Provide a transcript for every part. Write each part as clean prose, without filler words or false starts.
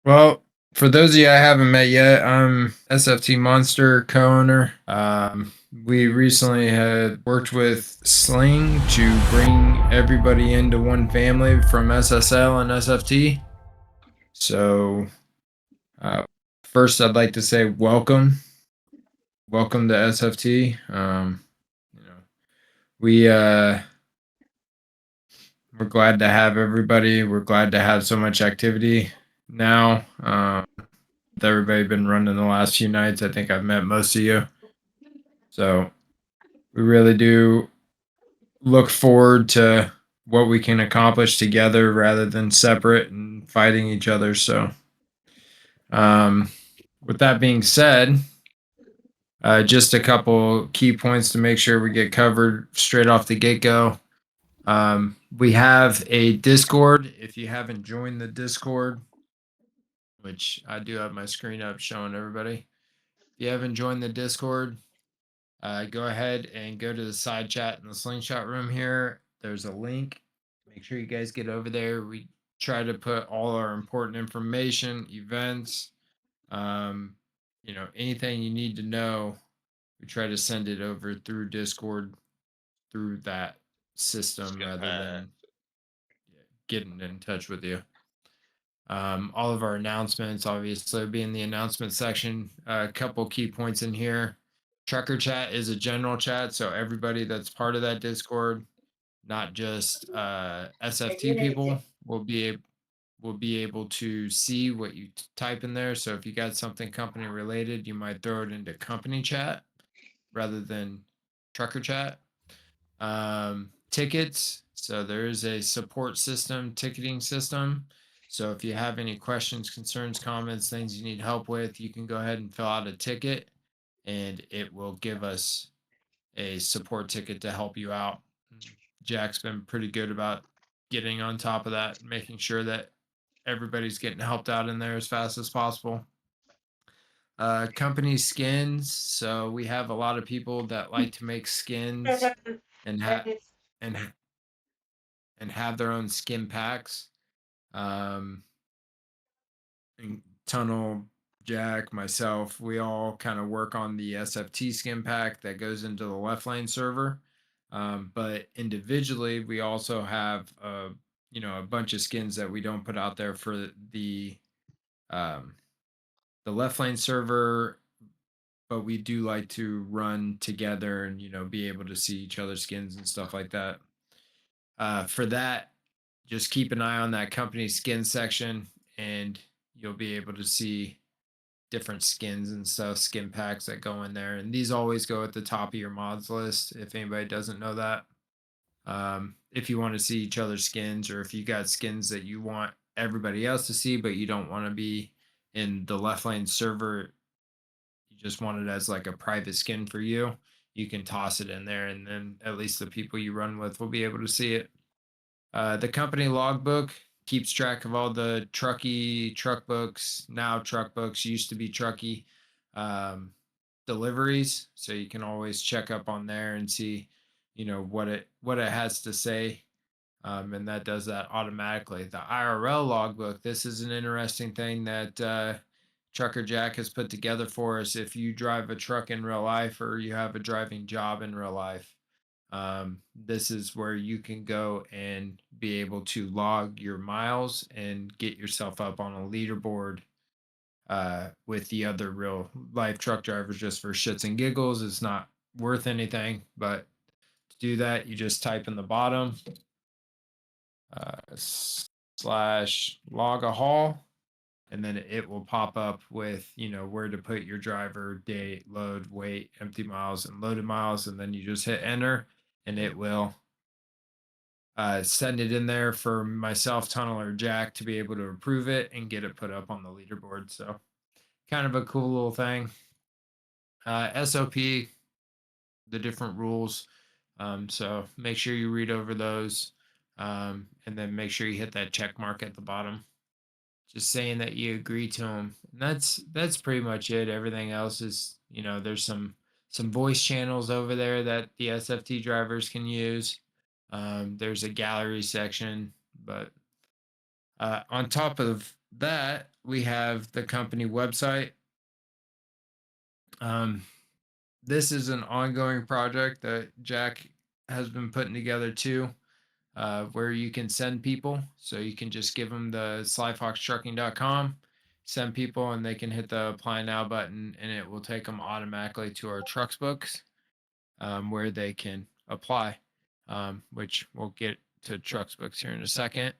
Well, for those of you I haven't met yet, I'm SFT Monster co-owner. We recently had worked with Sling to bring everybody into one family from SSL and SFT. So, uh, first, I'd like to say welcome to SFT. You know, we we're glad to have everybody. We're glad to have so much activity now. With everybody been running the last few nights, I think I've met most of you. So we really do look forward to what we can accomplish together rather than separate and fighting each other. So, um, with that being said, just a couple key points to make sure we get covered straight off the get go. We have a Discord. If you haven't joined the Discord, which I do have my screen up showing everybody, if you haven't joined the Discord, go ahead and go to the side chat in the slingshot room here. There's a link. Make sure you guys get over there. We try to put all our important information, events, um, anything you need to know. We try to send it over through Discord through that system Skin rather pad. than getting in touch with you. All of our announcements obviously will be in the announcement section. A couple key points in here. Trucker chat is a general chat, so everybody that's part of that Discord, not just SFT people, will be able to see what you type in there. So if you got something company related, you might throw it into company chat rather than trucker chat. Tickets. So there is a support system, ticketing system. So if you have any questions, concerns, comments, things you need help with, you can go ahead and fill out a ticket and it will give us a support ticket to help you out. Jack's been pretty good about getting on top of that, making sure that everybody's getting helped out in there as fast as possible. Company skins. So we have a lot of people that like to make skins and have and and have their own skin packs. Um, and Tunnel, Jack, myself, we all kind of work on the SFT skin pack that goes into the left lane server. But individually, we also have a bunch of skins that we don't put out there for um, the left lane server. But we do like to run together and be able to see each other's skins and stuff like that. For that, just keep an eye on that company skin section and you'll be able to see different skins and stuff, skin packs that go in there. And these always go at the top of your mods list if anybody doesn't know that. If you want to see each other's skins or if you got skins that you want everybody else to see, but you don't want to be in the left lane server, you just want it as like a private skin for you, you can toss it in there and then at least the people you run with will be able to see it. The company logbook keeps track of all the truck books, now truck books, used to be trucky um, deliveries. So you can always check up on there and see, what it has to say. And that does that automatically. The IRL logbook, this is an interesting thing that TruckerJack has put together for us. If you drive a truck in real life or you have a driving job in real life, this is where you can go and be able to log your miles and get yourself up on a leaderboard with the other real life truck drivers just for shits and giggles. It's not worth anything, but to do that, you just type in the bottom slash log a haul and then it will pop up with where to put your driver, date, load, weight, empty miles, and loaded miles, and then you just hit enter and it will send it in there for myself, Tunnel, or Jack to be able to approve it and get it put up on the leaderboard. So, kind of a cool little thing. SOP, the different rules. So, make sure you read over those and then make sure you hit that check mark at the bottom. Just saying that you agree to them. And that's pretty much it. Everything else is, there's some voice channels over there that the SFT drivers can use. There's a gallery section, but on top of that, we have the company website. Um, this is an ongoing project that Jack has been putting together too, where you can send people. So you can just give them the slyfoxtrucking.com, send people, and they can hit the apply now button, and it will take them automatically to our trucks books, where they can apply, which we'll get to trucks books here in a second.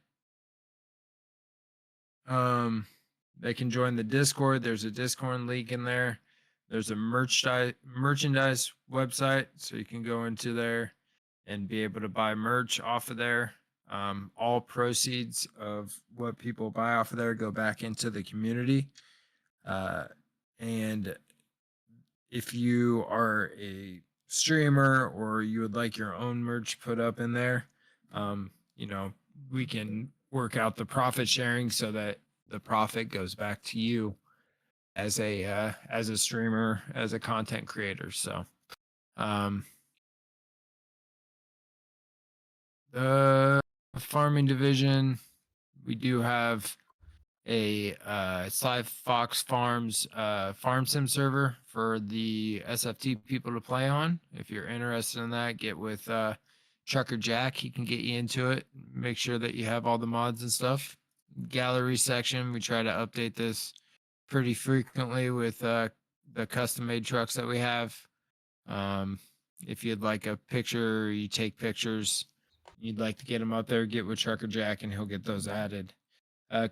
They can join the Discord. There's a Discord link in there. There's a merchandise website, so you can go into there and be able to buy merch off of there. All proceeds of what people buy off of there go back into the community. And if you are a streamer or you would like your own merch put up in there, you know, we can work out the profit sharing so that the profit goes back to you as a streamer, as a content creator. So the farming division, we do have a Sly Fox Farms farm sim server for the SFT people to play on. If you're interested in that, get with TruckerJack. He can get you into it. Make sure that you have all the mods and stuff. Gallery section, we try to update this pretty frequently with the custom made trucks that we have. If you'd like a picture, you take pictures, you'd like to get them up there, get with TruckerJack and he'll get those added.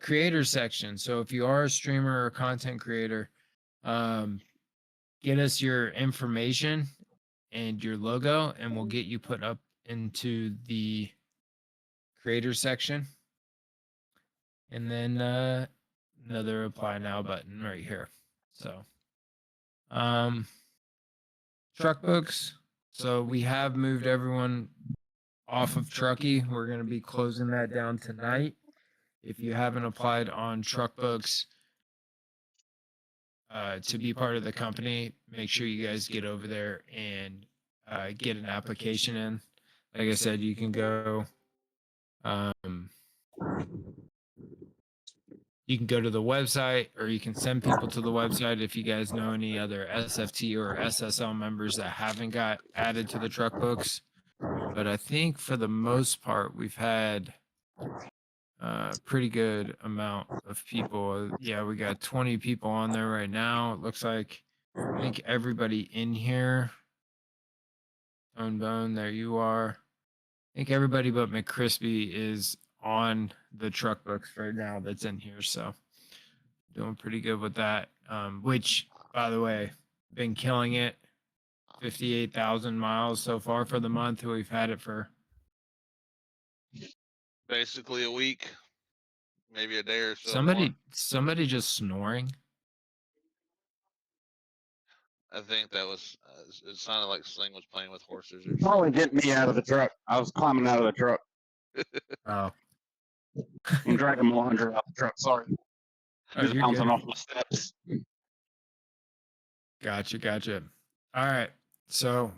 Creator section. So if you are a streamer or content creator, get us your information and your logo, and we'll get you put up into the creator section. And then another apply now button right here. So truck books. So we have moved everyone off of Truckee. We're going to be closing that down tonight. If you haven't applied on truck books to be part of the company, make sure you guys get over there and get an application in. Like I said, you can go to the website, or you can send people to the website if you guys know any other SFT or SSL members that haven't got added to the truck books. But I think for the most part, we've had a pretty good amount of people. Yeah, we got 20 people on there right now. It looks like, I think everybody in here. Bone, there you are. I think everybody but McCrispy is on the truck books right now that's in here. So doing pretty good with that. Which, by the way, been killing it. 58,000 miles so far for the month. We've had it for basically a week, maybe a day or so. Somebody just snoring. I think that was. It sounded like Sling was playing with horses or Probably something. getting me out of the truck. I was climbing out of the truck. Oh, I'm dragging my laundry out the truck. Sorry. Oh, Just you're bouncing good. off the steps. Gotcha. All right. So,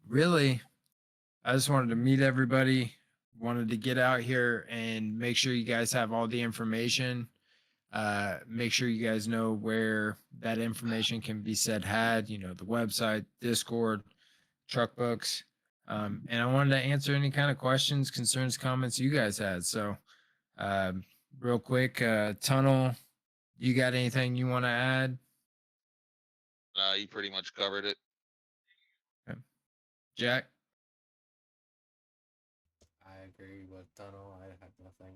really, I just wanted to meet everybody. Wanted to get out here and make sure you guys have all the information. Make sure you guys know where that information can be had, the website, Discord, truck books. And I wanted to answer any kind of questions, concerns, comments you guys had. So, real quick, Tunnel, you got anything you want to add? You pretty much covered it. Okay. Jack? I agree with Tunnel. I have nothing.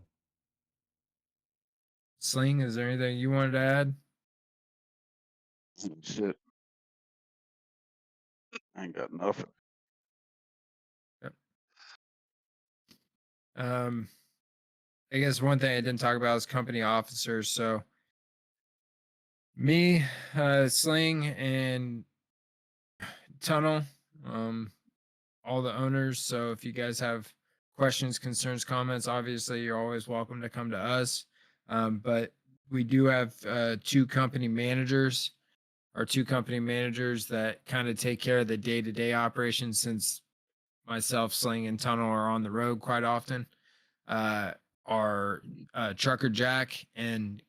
Sling, is there anything you wanted to add? Shit. I ain't got nothing. Yep. I guess one thing I didn't talk about is company officers. So me, Sling, and Tunnel, all the owners. So if you guys have questions, concerns, comments, obviously you're always welcome to come to us. But we do have two company managers that kind of take care of the day-to-day operations, since myself, Sling, and Tunnel are on the road quite often. are TruckerJack and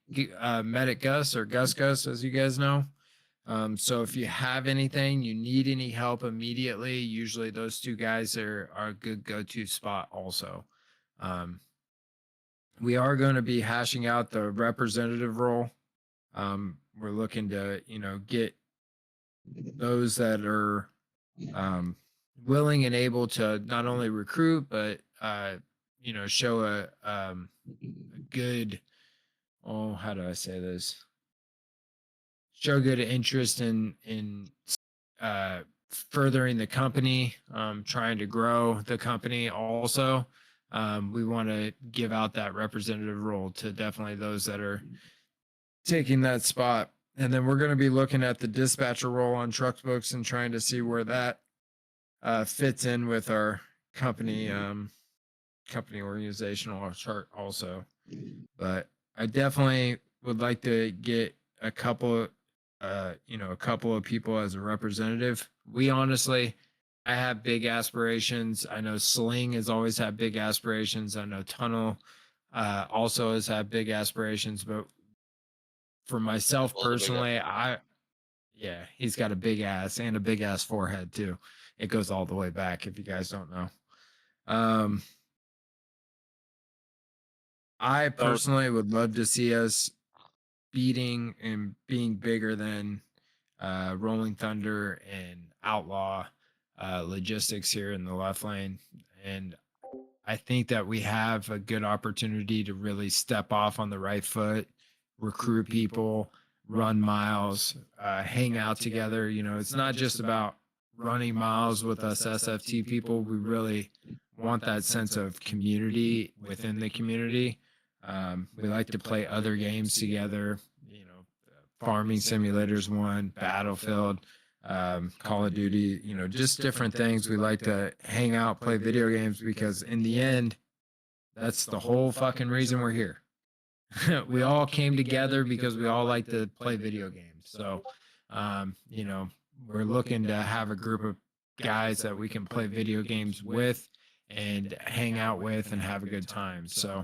Medic Gus, or Gus, as you guys know. So if you have anything, you need any help immediately, usually those two guys are a good go-to spot also. We are going to be hashing out the representative role. We're looking to, get those that are willing and able to not only recruit, but, show a good, oh, how do I say this? Show good interest in furthering the company, trying to grow the company also. We want to give out that representative role to definitely those that are taking that spot. And then we're going to be looking at the dispatcher role on truck books and trying to see where that fits in with our company company organizational chart also. But I definitely would like to get a couple a couple of people as a representative. We honestly, I have big aspirations. I know Sling has always had big aspirations. I know Tunnel also has had big aspirations, but for myself Well, the big personally, yeah, he's got a big ass and a big ass forehead too. It goes all the way back if you guys don't know. I personally would love to see us beating and being bigger than Rolling Thunder and Outlaw Logistics here in the left lane. And I think that we have a good opportunity to really step off on the right foot, recruit people, run miles, hang out together. It's not just about running miles with us SFT people. We really want that sense of community within the community. We like to play other games together, Farming Simulators 1, Battlefield, Call of Duty, just different things. We like to hang out, play video games, because in the end, that's the whole fucking reason we're here. We all came together because we all like to play video games. So, we're looking to have a group of guys that we can play video games with and hang out with and have a good time. So,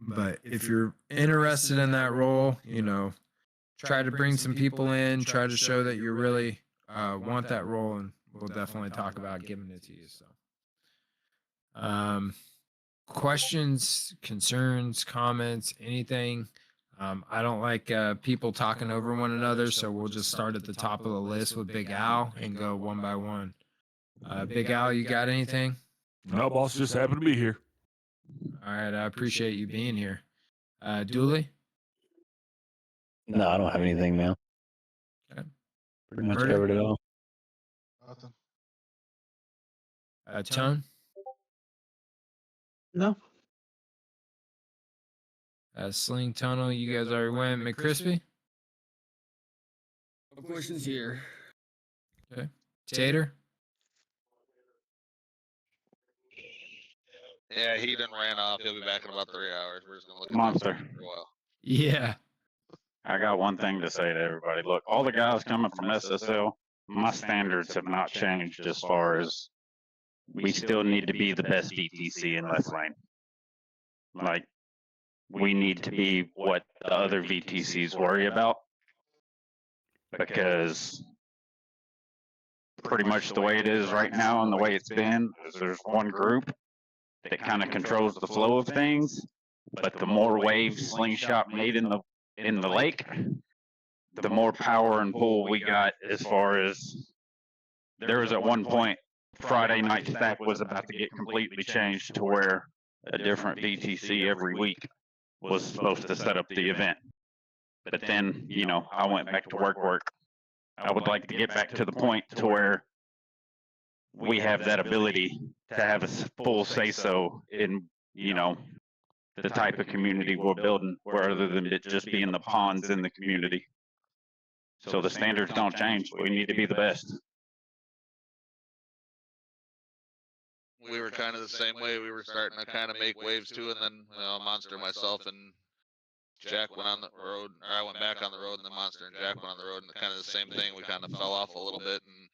but if you're interested in that role, try to bring some people in, try to show that you really want that role, and we'll definitely talk about giving it to you. So, questions, concerns, comments, anything. I don't like people talking over one another, so we'll just start at the top of the list with Big Al and go one by one. Big Al, you got anything? No, boss, just happened to be here. All right, I appreciate you being here. Dooley? No, I don't have anything, man. Okay. Pretty much Murder? covered it all. Nothing. Tone? No. Sling Tunnel, you guys already went. McCrispy? No questions here. Okay. Tater? Yeah, he done ran off. He'll be back in about 3 hours. We're just gonna look at Monster. this for a while. Yeah. I got one thing to say to everybody. Look, all the guys coming from SSL, my standards have not changed as far as we still need to be the best VTC in left lane. Like, we need to be what the other VTCs worry about, because pretty much the way it is right now and the way it's been is there's one group that kind of controls the flow of things, but the more waves Slingshot made in the lake, the more power and pull we got. As far as there was at one point, Friday night stack was about to get completely changed to where a different VTC every week was supposed to set up the event. But then, I went back to work. I would like to get back to the point to where we have that ability to have a full say-so in, the type of community we're building, rather than it just being the pawns in the community. So the standards don't change. We need to be the best. We were kind of the same way. We were starting to kind of make waves too, and then Monster, myself, and Jack went on the road, or I went back on the road, and then Monster and Jack went on the road, and kind of the same thing. We kind of fell off a little bit, and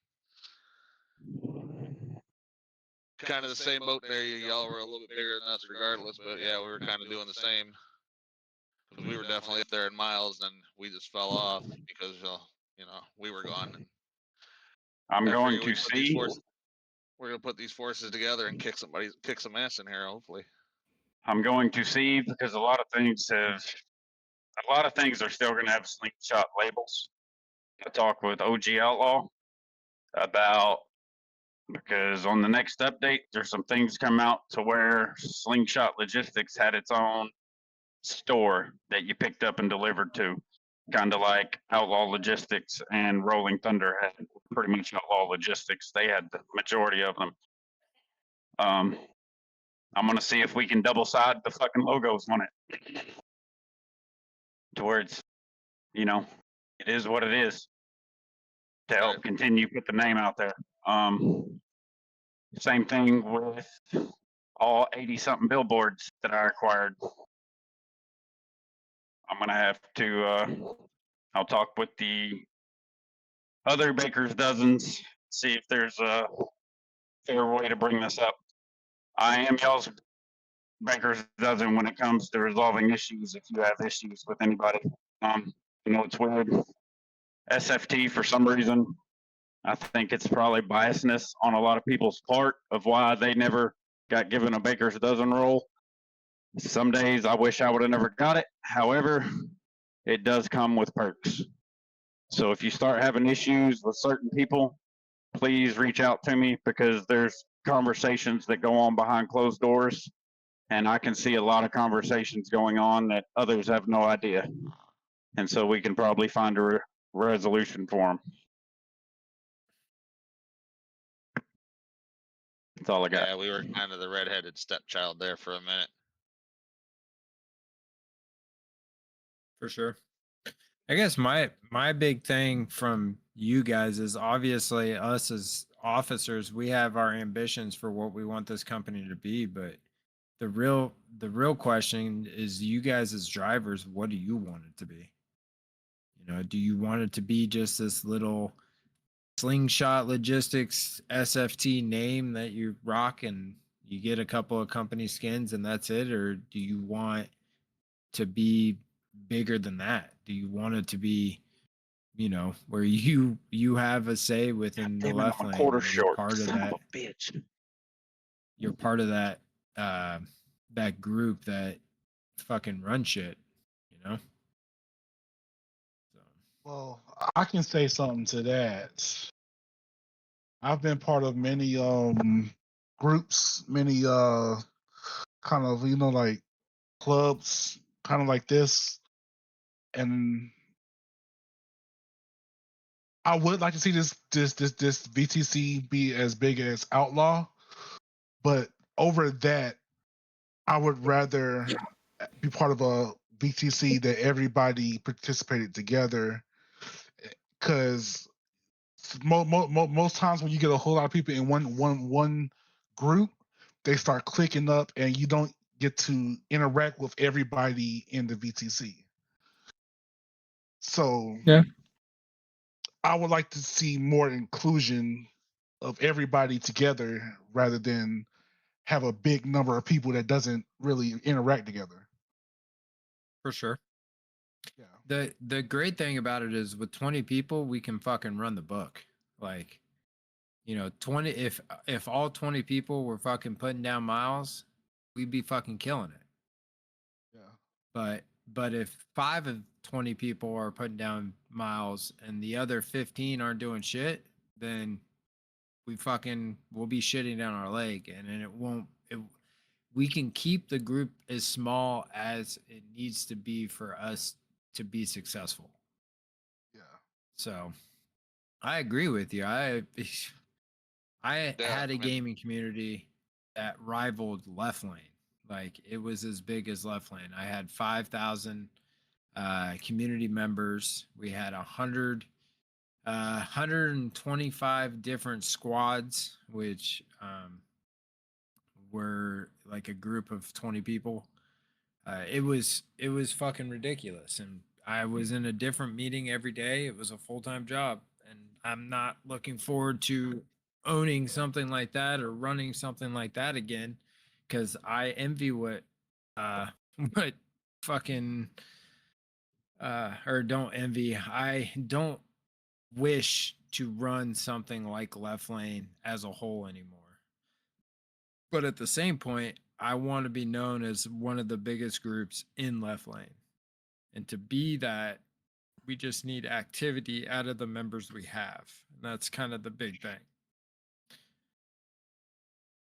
kind of the same boat there. Y'all were a little bit bigger than us, regardless. But yeah, we were kind of doing the same. Because we were definitely up there in miles, and we just fell off because we were gone. And I'm I going figure to see. we're gonna put these forces together and kick some ass in here, hopefully. I'm going to see because a lot of things are still going to have slingshot labels. I talked with OG Outlaw about because on the next update, there's some things come out to where Slingshot Logistics had its own store that you picked up and delivered to, kind of like Outlaw Logistics and Rolling Thunder had pretty much Outlaw Logistics. They had the majority of them. I'm gonna see if we can double side the fucking logos on it, to where it's, it is what it is, to help Right. continue put the name out there. Same thing with all 80 something billboards that I acquired. I'm gonna have to. I'll talk with the other baker's dozens, see if there's a fair way to bring this up. I am y'all's baker's dozen when it comes to resolving issues. If you have issues with anybody, it's weird. SFT for some reason, I think it's probably biasness on a lot of people's part of why they never got given a baker's dozen role. Some days I wish I would have never got it. However, it does come with perks. So if you start having issues with certain people, please reach out to me because there's conversations that go on behind closed doors. And I can see a lot of conversations going on that others have no idea. And so we can probably find a resolution for them. That's all I got. Yeah, we were kind of the redheaded stepchild there for a minute. For sure. I guess my big thing from you guys is obviously us as officers, we have our ambitions for what we want this company to be, but the real question is you guys as drivers, what do you want it to be? Do you want it to be just this little Slingshot Logistics SFT name that you rock and you get a couple of company skins and that's it? Or do you want to be bigger than that? Do you want it to be, where you have a say within the Damn it, left I'm a lane quarter and you're short. part of Son that? of a bitch. You're part of that that group that fucking run shit, So Well, I can say something to that. I've been part of many groups, many kind of like clubs, kind of like this, and I would like to see this VTC be as big as Outlaw, but over that, I would rather be part of a VTC that everybody participated together, because most times when you get a whole lot of people in one group, they start clicking up, and you don't get to interact with everybody in the VTC. So Yeah. I would like to see more inclusion of everybody together rather than have a big number of people that doesn't really interact together. for sure. Yeah. The great thing about it is with 20 people, we can fucking run the book. Like, 20 if all 20 people were fucking putting down miles, we'd be fucking killing it. Yeah. But if 5 of 20 people are putting down miles and the other 15 aren't doing shit, then we'll be shitting down our leg, and then we can keep the group as small as it needs to be for us to be successful. Yeah. So I agree with you. I had a gaming community that rivaled Left Lane. Like, it was as big as Left Lane. I had 5,000 community members. We had 125 different squads, which were like a group of 20 people. It was fucking ridiculous, and I was in a different meeting every day. It was a full-time job, and I'm not looking forward to owning something like that or running something like that again, because I envy what what fucking or don't envy. I don't wish to run something like Left Lane as a whole anymore. But at the same point, I want to be known as one of the biggest groups in Left Lane. And to be that, we just need activity out of the members we have. And that's kind of the big thing.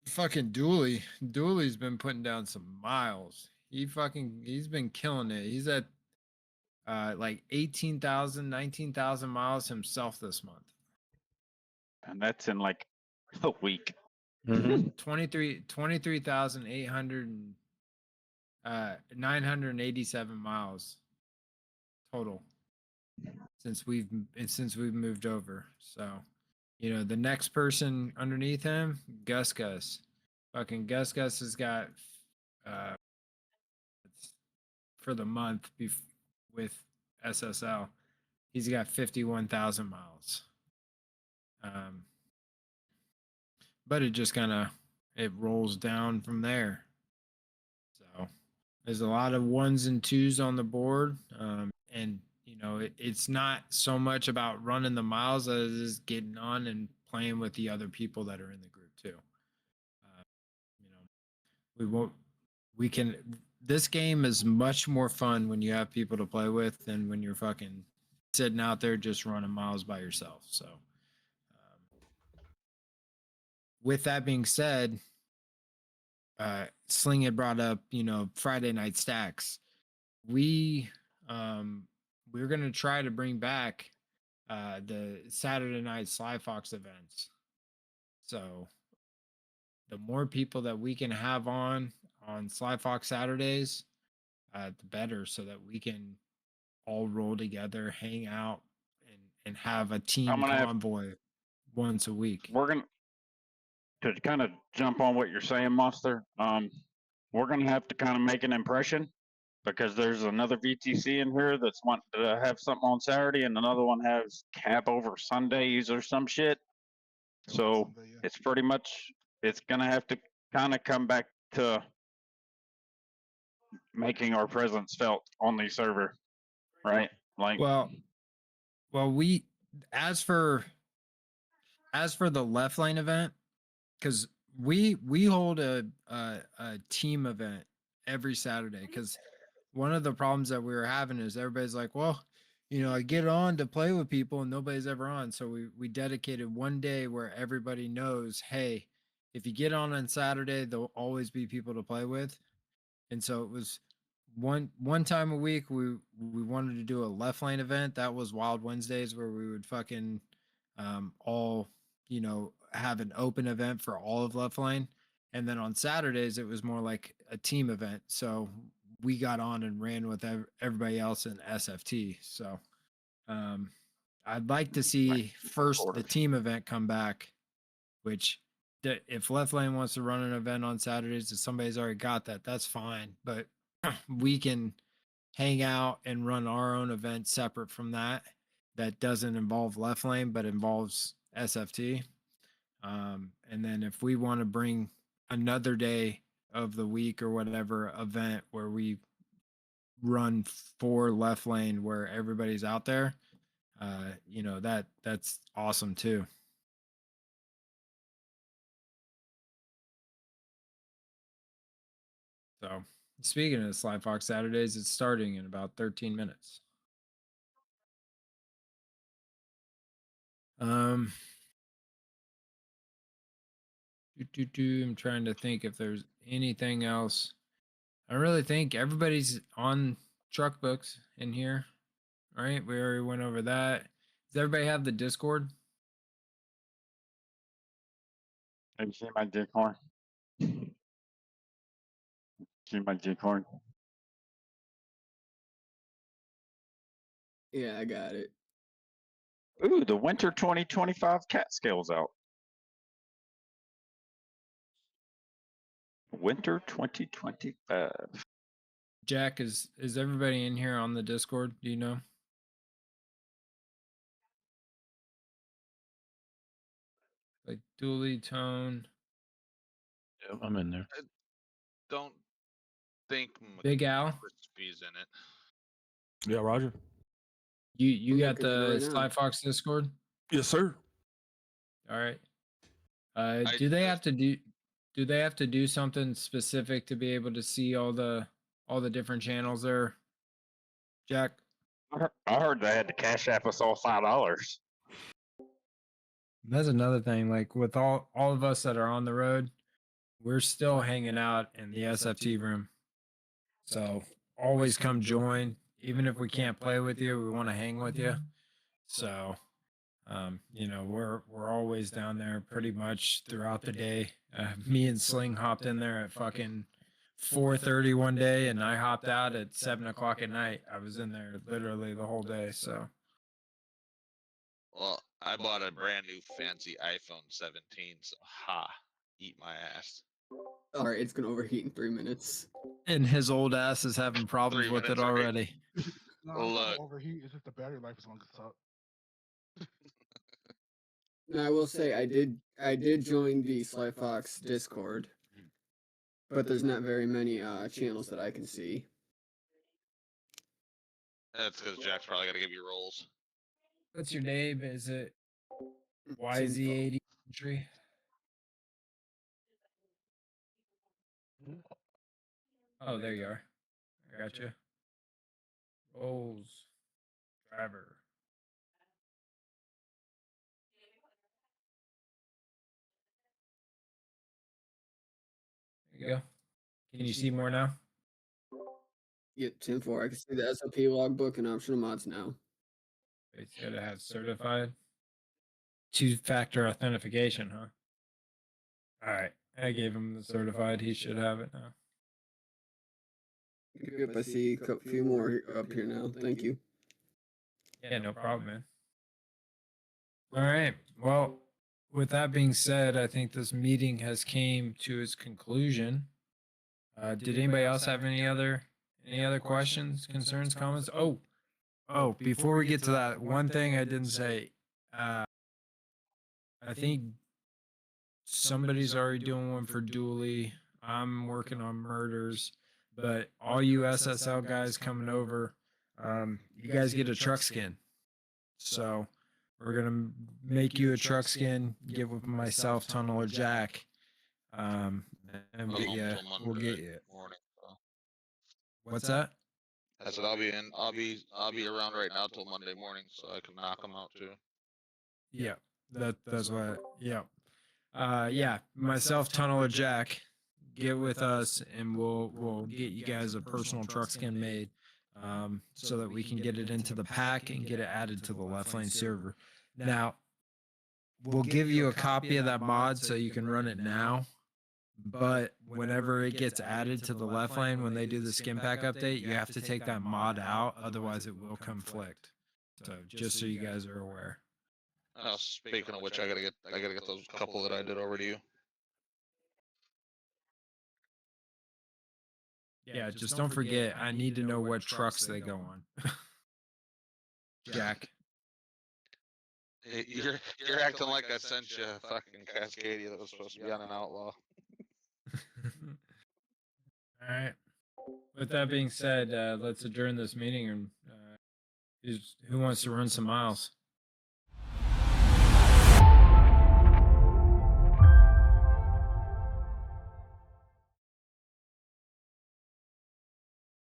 Fucking Dooley's been putting down some miles. He's been killing it. He's at like 18,000, 19,000 miles himself this month. And that's in like a week. Mm-hmm. 23,800 987 miles total since we've moved over. So, you know, the next person underneath him, Gus. Fucking Gus has got uh for the month with SSL, he's got 51,000 miles. But it just kind of it rolls down from there. So there's a lot of ones and twos on the board, and you know it's not so much about running the miles as it is getting on and playing with the other people that are in the group too. You know, we won't. We can. This game is much more fun when you have people to play with than when you're fucking sitting out there just running miles by yourself. So, with that being said, Sling had brought up, you know, Friday night stacks. We're gonna try to bring back the Saturday night Sly Fox events. So the more people that we can have on Sly Fox Saturdays, the better, so that we can all roll together, hang out, and have a team convoy once a week. We're gonna to kind of jump on what you're saying, Monster. We're gonna have to kind of make an impression because there's another VTC in here that's wanting to have something on Saturday, and another one has cap over Sundays or some shit. So Sunday, yeah. it's pretty much it's gonna have to kind of come back to making our presence felt on the server, right? Like, Well, we as for the Left Lane event, because we hold a team event every Saturday. Because one of the problems that we were having is everybody's like, well, you know, I get on to play with people and nobody's ever on. So we dedicated one day where everybody knows, hey, if you get on Saturday, there'll always be people to play with. And so it was one time a week we wanted to do a Left Lane event. That was Wild Wednesdays, where we would fucking all, you know, have an open event for all of Left Lane. And then on Saturdays it was more like a team event. So we got on and ran with everybody else in SFT. So I'd like to see first the team event come back, which if Left Lane wants to run an event on Saturdays, if somebody's already got that, that's fine. But we can hang out and run our own event separate from that. That doesn't involve Left Lane, but involves SFT. And then if we want to bring another day of the week or whatever event where we run for Left Lane where everybody's out there, you know, that's awesome too. So speaking of Sly Fox Saturdays, it's starting in about 13 minutes. I'm trying to think if there's anything else. I really think everybody's on truck books in here, right? We already went over that. Does everybody have the Discord? have you seen my Discord? See my Discord? Yeah, I got it. Ooh, the winter 2025 cat scales out. Winter 2025. Jack, is everybody in here on the Discord? Do you know? Like, Dooley, Tone, Yep, I'm in there. Don't think Big Al. Crispy's in it. Yeah, Roger. You I'm got looking at it the right now. Sly Fox Discord? Yes, sir. All right. I Do they have just- to do something specific to be able to see all the different channels there, Jack? I heard they had to cash app us all $5. That's another thing. Like with all of us that are on the road, we're still hanging out in the SFT room. So always come join. Even if we can't play with you, we want to hang with you. So you know, we're always down there pretty much throughout the day. Me and Sling hopped in there at fucking 4:30 one day, and I hopped out at 7 o'clock at night. I was in there literally the whole day. So Well, I bought a brand new fancy iPhone 17, so eat my ass. All right, it's gonna overheat in 3 minutes. and his old ass is having problems 3 with it minutes, right? already. No, it's not Look. overheat. It's just the battery life is going to suck. Now I will say I did join the Sly Fox Discord, but there's not very many channels that I can see. That's because Jack's probably got to give you rolls. What's your name? Is it It's YZ80 entry? Oh, there you are. I got you. Rolls. Driver. There you go. Can you see more now? Yep, 10-4. I can see the SLP logbook and optional mods now. It's gotta have certified. Two-factor authentication, huh? All right. I gave him the certified. He should have it now. Yep, I see a few more up here now. Thank you. Yeah, no problem, man. All right. Well, with that being said, I think this meeting has came to its conclusion. Did anybody else have any other questions, concerns, comments? Oh, before we get to that, one thing I didn't say. I think somebody's already doing one for Dooley. I'm working on murders, but all you SSL guys coming over, you guys get a truck skin. So we're gonna make you a truck skin, give with myself, Tunnel or Jack, and we'll get you. Morning, so. What's that? I said I'll be around right now till Monday morning, so I can knock them out too. Yeah, that's what. Yeah, yeah. Myself, Tunnel or Jack, get with us, and we'll get you guys a personal truck skin made, so that we can get it into the pack and get it added to the left lane server. Now, we'll give you a copy of that mod so you can run it now. But whenever it gets added to the left lane, when they do the skin pack update, you have to take that mod out, otherwise it will conflict. So just so you guys are aware. Speaking of which, I gotta get those couple that I did over to you. Yeah, just don't forget, I need to know what trucks they go on. Jack. Hey, you're acting like I sent you a fucking Cascadia that was supposed to be on an outlaw. All right. With that being said, let's adjourn this meeting and who wants to run some miles?